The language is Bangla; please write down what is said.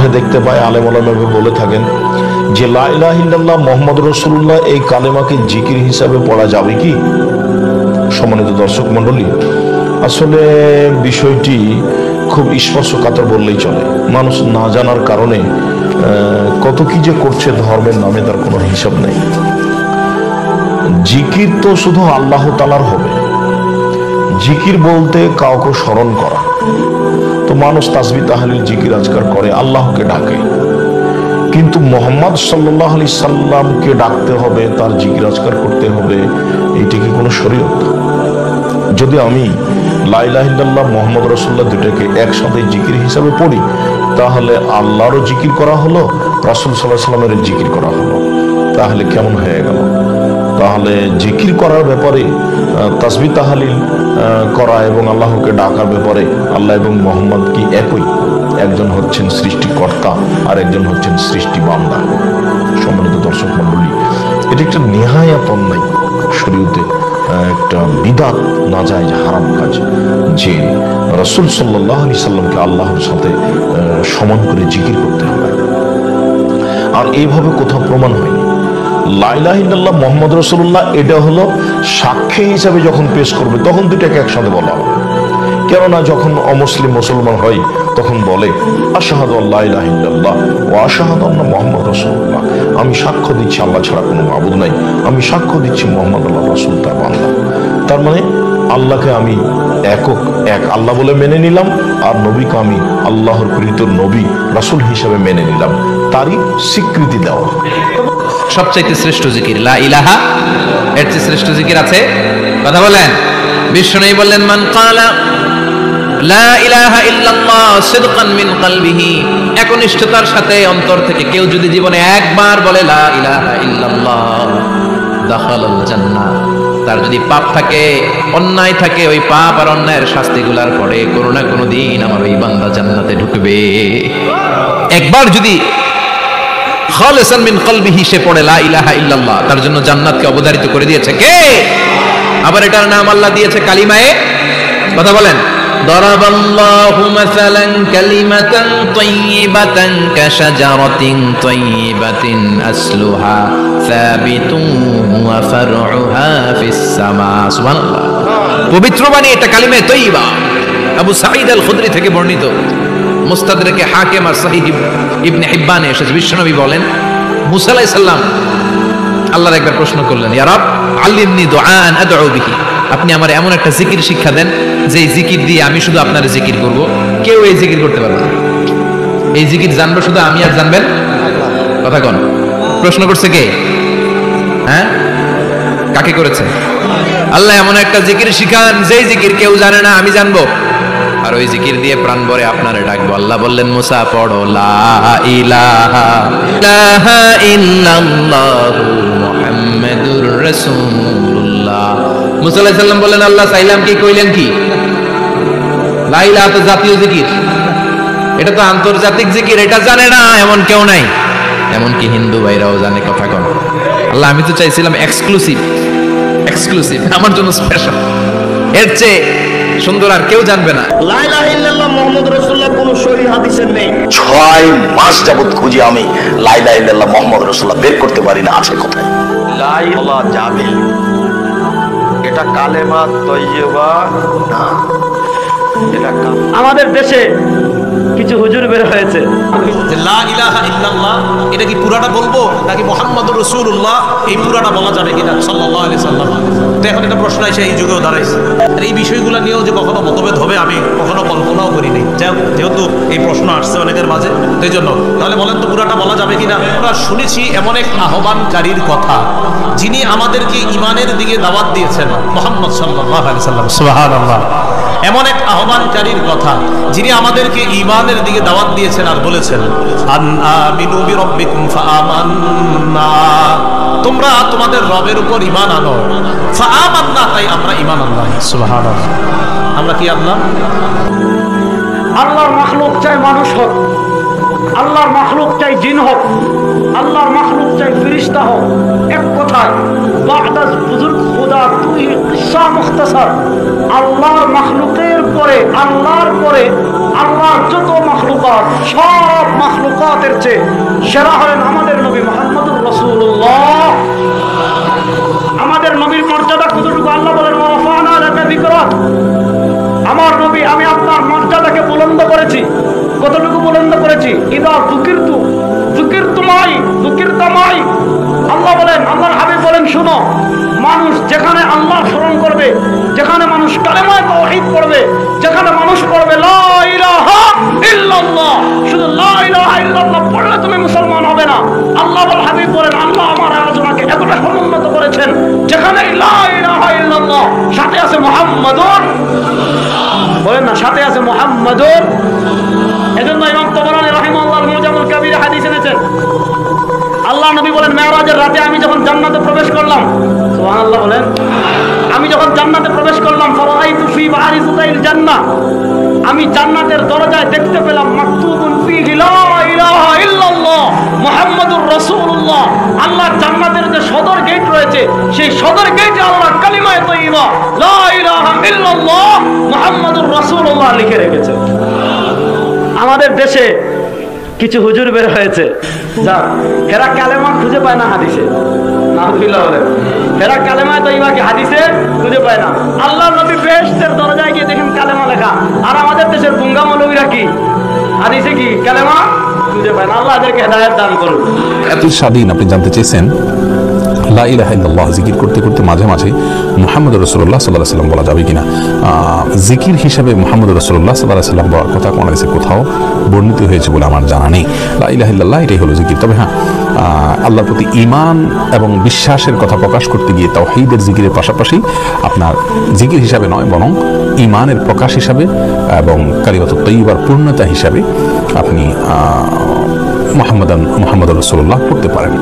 মাঠে দেখতে পাই আলেম ওলামা বলে থাকেন যে লা ইলাহা ইল্লাল্লাহ মুহাম্মাদুর রাসূলুল্লাহ এই কালেমাকে জিকির হিসাবে পড়া যাবে কি? সম্মানিত দর্শক মণ্ডলী, আসলে বিষয়টি খুব স্পর্শকাতর বললেই চলে। মানুষ না জানার কারণে কত কি যে করছে ধর্মের নামে, তার কোনো হিসাব নেই। জিকির তো শুধু আল্লাহ তাআলার হবে। জিকির বলতে কাউকে স্মরণ করা। তো মানুষ তাসবিহ তাহলিল জিকির আজকার করে, আল্লাহকে ডাকে, কিন্তু মুহাম্মদ সাল্লাল্লাহু আলাইহি সাল্লামকে ডাকতে হবে, তার জিকির আজকার করতে হবে, এইটা কি কোনো শরীয়ত? যদি আমি লা ইলাহা ইল্লাল্লাহ মুহাম্মদ রাসূলুল্লাহ দুটাকে একসাথে জিকির হিসাবে পড়ি, তাহলে আল্লাহরও জিকির করা হলো, রাসূল সাল্লাল্লাহু আলাইহি সাল্লামের জিকির করা হলো। তাহলে কেমন হয়ে গেল? তাহলে জিকির করার ব্যাপারে, তাসবিহ তাহলিল করা এবং আল্লাহকে ডাকার ব্যাপারে আল্লাহ এবং মুহাম্মদ কি একই? একজন হচ্ছেন সৃষ্টিকর্তা আর একজন হচ্ছেন সৃষ্টি বান্দা। সম্মানিত দর্শক মণ্ডলী, এটা একটা নেহায়াত অন্যায়, শরীয়তে একটা বিদআত, নাজায়েজ, হারাম কাজ যে রাসূল সাল্লাল্লাহু আলাইহি সাল্লামকে আল্লাহর সাথে সমান করে জিকির করতে হবে। আর এইভাবে কোথাও প্রমাণ হয়নি। লা ইলাহা ইল্লাল্লাহ মুহাম্মদ রাসূলুল্লাহ এটা হলো সাক্ষী হিসাবে যখন পেশ করবে তখন দুটাকে একসাথে বলা হবে। কেননা যখন অমুসলিম মুসলমান হয় তখন বলে আশহাদু আল্লা ইলাহা ইল্লাল্লাহ ওয়া আশহাদু আন্না মুহাম্মাদুর রাসূলুল্লাহ, আমি সাক্ষ্য দিচ্ছি আল্লাহ ছাড়া কোনো মাবুদ নাই, আমি সাক্ষ্য দিচ্ছি মুহাম্মদ আল্লাহর রাসূল, তার বান্দা। তার মানে আল্লাহকে আমি এক আল্লাহ বলে মেনে নিলাম, আর নবীকে আমি আল্লাহর প্রেরিত নবী রাসূল হিসেবে মেনে নিলাম, তারই স্বীকৃতি দেওয়া। সবচাইতে শ্রেষ্ঠ জিকির লা ইলাহা, এর চেয়ে শ্রেষ্ঠ জিকির আছে? কথা বলেন। বিষ্ণু বললেন মান ক্বালা লা ইলাহা ইল্লাল্লাহ সিদকান মিন কলবিহি, একনিষ্ঠতার সাথে অন্তর থেকে কেউ যদি জীবনে একবার বলে লা ইলাহা ইল্লাল্লাহ, দাখালাল জান্নাহ। তার যদি পাপ থাকে, অন্যায় থাকে, ওই পাপ আর অন্যায়ের শাস্তিগুলার পরে কোনো না কোনো দিন আমার ওই বান্দা জান্নাতে ঢুকবে। একবার যদি খালিসান মিন কলবিহি সে পড়ে লা ইলাহা ইল্লাল্লাহ, তার জন্য জান্নাতকে অবধারিত করে দিয়েছে কে? আবার এটার নাম আল্লাহ দিয়েছে কালিমায়ে। কথা বলেন। দরাবাল্লাহু মাসালান কালিমাতান তাইয়িবাতান কাশাজারাতিন তাইয়িবাতিন আসলুহা সাবিতুন ওয়া ফারউহা ফিস সামা। সুবহানাল্লাহ। পবিত্র বাণী এটা কালিমায়ে তাইয়িবা। আবু সাঈদ আল খুদরি থেকে বর্ণিত, মুস্তাদরাকে হাকিম আর সহিহ ইবনে হিব্বানে এসেছে। বিশ্বনবী বলেন মুসা আলাইহিস সালাম আল্লাহর একবার প্রশ্ন করলেন, ইয়া রব আল্লিমনি দুআন আদউ বিহি, আপনি আমার এমন একটা জিকির শিক্ষা দেন যে জিকির দিয়ে আমি শুধু আপনার জিকির করব, কেউ এই জিকির করতে পারবে না। এই জিকির জানবো শুধু আমি, আর জানবেন কথা কোন? প্রশ্ন করছে কে? হ্যাঁ, কাকে করেছে? আল্লাহ এমন একটা জিকির শিখান যেই জিকির কেউ জানে না, আমি জানবো, আর ওই জিকির দিয়ে প্রাণ ভরে আপনারে ডাকবো। আল্লাহ বললেন মুসা পড়ো লা ইলাহা ইল্লাল্লাহু মুহাম্মাদুর রাসূলুল্লাহ। মুসা আলাইহিস সালাম বললেন আল্লাহ চাইলাম কি, কইলেন কি? লা ইলাহা তো জাতীয় জিকির, এটা তো আন্তর্জাতিক জিকির, এটা জানে না এমন কেউ নাই, এমনকি হিন্দু ভাইরাও জানে। কথা কন। আল্লাহ আমি তো চাইছিলাম এক্সক্লুসিভ, আমার জন্য স্পেশাল, এর চেয়ে সুন্দর আর কেউ জানবে না। লা ইলাহা ইল্লাল্লাহ মুহাম্মাদুর রাসূলুল্লাহ কোন সহিহ হাদিসে নেই। 6 মাস যাবত খুঁজে আমি লা ইলাহা ইল্লাল্লাহ মুহাম্মাদুর রাসূলুল্লাহ বের করতে পারি না, আছে কোথায়? লা ইলাহা যাবে, এটা কালেমা তাইয়্যিবা না, এটা আমাদের দেশে কিছু হুজুর বের হয়েছে যে লা ইলাহা ইল্লাল্লাহ এটা কি পুরাটা বলবো নাকি মুহাম্মাদুর রাসূলুল্লাহ এই পুরাটা বলা যাবে কিনা সাল্লাল্লাহু আলাইহি সাল্লাম। তো এখন এটা প্রশ্ন এসে এই যুগেও দাঁড়াইছে। আর এই বিষয়গুলো নিয়েও যে কখনো মতভেদ হবে আমি কখনো কল্পনাও করিনি, যেহেতু এই প্রশ্ন আসছে অনেকের মাঝে, সেই জন্য। তাহলে বলেন তো পুরাটা বলা যাবে কিনা? আমরা শুনেছি এমন এক আহ্বানকারীর কথা যিনি আমাদেরকে ঈমানের দিকে দাওয়াত দিয়েছেন, মুহাম্মদ সাল্লাল্লাহু আলাইহি সাল্লাম। সুবহানাল্লাহ। এমন এক আহ্বানকারীর কথা যিনি আমাদেরকে ঈমানের দিকে দাওয়াত দিয়েছেন আর বলেছেন আন আমিনু বিরাব্বিকুম ফাআমান্না, তোমরা তোমাদের রবের উপর ঈমান আনো। ফাআমান্না, তাই আমরা ঈমান আনলাম। সুবহানাল্লাহ। আমরা কি আনলাম? আল্লাহর মাখলুক চাই মানুষ হোক, আল্লাহর মাখলুক চাই জিন হোক, আল্লাহর মাখলুক চাই ফেরেশতা হোক, এক কথায় বাদাস বুজুর্গ খোদা তুই কিসসা মুখতাসার, আল্লাহর মাখলুকের পরে, আল্লাহর পরে আল্লাহর যত মাখলুকাত, সব মাখলুকাতের চেয়ে সেরা হলেন আমাদের নবী মুহাম্মদুর রাসূলুল্লাহ। আমাদের নবীর মর্যাদা কতটুকু আল্লাহ বলেন, ওয়াফানা লাকা যিকরাক। আমার নবী, আমি আপনার মর্যাদাকে বুলন্দ করেছি। কতটুকু বুলন্দ করেছি? ইদা যুকিরতু মাই। আল্লাহ বলেন, আল্লাহর হাবিব বলেন, শুনো, মানুষ যেখানে আল্লাহ স্মরণ করবে, যেখানে মানুষ কালেমায়ে তাওহীদ পড়বে, যেখানে মানুষ পড়বে লা ইলাহা ইল্লাল্লাহ, শুধু লা ইলাহা ইল্লাল্লাহ পড়লে তুমি মুসলমান হবে না। আল্লাহ বল হাবিব বলেন, আল্লাহ আমার আলোচনাকে এতটা সমুন্নত করেছেন, যেখানে লা ইলাহা ইল্লাল্লাহ সাথে আছে মুহাম্মাদুর, বলেন না, সাথে আছে মুহাম্মাদুর। এজন্য ইমাম তাবরানী রাহিমাহুল্লাহ মুজামুল কাবীর হাদিস এনেছেন, আল্লাহ নবী বলেন, মেরাজের রাতে আমি যখন জান্নাতে প্রবেশ করলাম, সুবহানাল্লাহ বলেন, আমি যখন জান্নাতে প্রবেশ করলাম, ফারাআইতু ফি বারিজাতিল জান্নাহ, আমি জান্নাতের দরজায় দেখতে পেলাম মাকতুবুন ফিহি লা ইলাহা ইল্লাল্লাহ মুহাম্মাদুর রাসূলুল্লাহ। আল্লাহ জান্নাতের যে সদর গেট রয়েছে, সেই সদর গেটে আল্লাহ কালিমায়ে তাইয়্যিবা লা ইলাহা ইল্লাল্লাহ মুহাম্মাদুর রাসূলুল্লাহ লিখে রেখেছে। আমাদের দেশে কিছু হুজুর বের হয়েছে, যাক এরা কালেমা খুঁজে পায় না হাদিসে, নাউযুবিল্লাহ বলেন, এরা কালেমায়ে তাইয়্যিবাকে হাদিসে খুঁজে পায় না। আল্লাহর নবী বেহেশতের দরজায় গিয়ে দেখেন কালেমা লেখা, আর আমাদের দেশের গুঙ্গা মৌলবীরা কি হাদিসে কি কালেমা খুঁজে পায় না। আল্লাহ এদেরকে হেদায়েত দান করুন। এত স্বাধীন আপনি জানতে চেয়েছেন, লা ইলাহা ইল্লাল্লাহ জিকির করতে করতে মাঝে মাঝে মুহাম্মদুর রাসূলুল্লাহ সাল্লাল্লাহু আলাইহি ওয়াসাল্লাম বলা যাবে কিনা। জিকির হিসাবে মুহাম্মদুর রাসূলুল্লাহ সাল্লাল্লাহু আলাইহি ওয়াসাল্লাম বলার কথা কোন হাদিসে কোথাও বর্ণিত হয়েছে বলে আমার জানা নেই। লা ইলাহা ইল্লাল্লাহ এটাই হলো জিকির। তবে হ্যাঁ, আল্লাহর প্রতি ঈমান এবং বিশ্বাসের কথা প্রকাশ করতে গিয়ে তাওহীদের জিকিরের পাশাপাশি আপনার জিকির হিসাবে নয়, বরং ঈমানের প্রকাশ হিসাবে এবং কালিমাতুত তাইয়্যিবার পূর্ণতা হিসাবে আপনি মুহাম্মাদুর রাসূলুল্লাহ পড়তে পারেন।